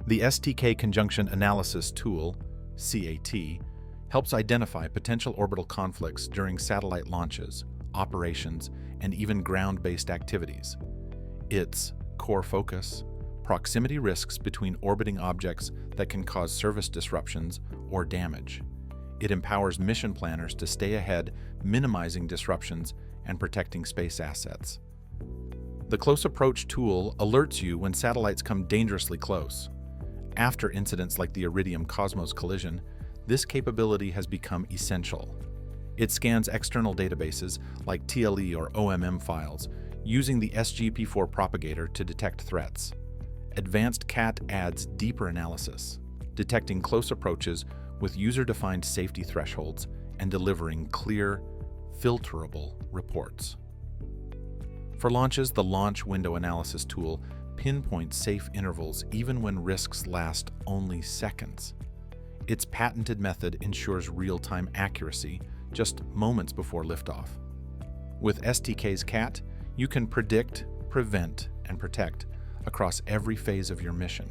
The STK Conjunction Analysis Tool, CAT, helps identify potential orbital conflicts during satellite launches, operations, and even ground-based activities. Its core focus: proximity risks between orbiting objects that can cause service disruptions or damage. It empowers mission planners to stay ahead, minimizing disruptions and protecting space assets. The Close Approach tool alerts you when satellites come dangerously close. After incidents like the Iridium Cosmos collision, this capability has become essential. It scans external databases like TLE or OMM files, using the SGP4 propagator to detect threats. Advanced CAT adds deeper analysis, detecting close approaches with user-defined safety thresholds and delivering clear, filterable reports. For launches, the Launch Window Analysis tool pinpoints safe intervals even when risks last only seconds. Its patented method ensures real-time accuracy just moments before liftoff. With STK's CAT, you can predict, prevent, and protect across every phase of your mission.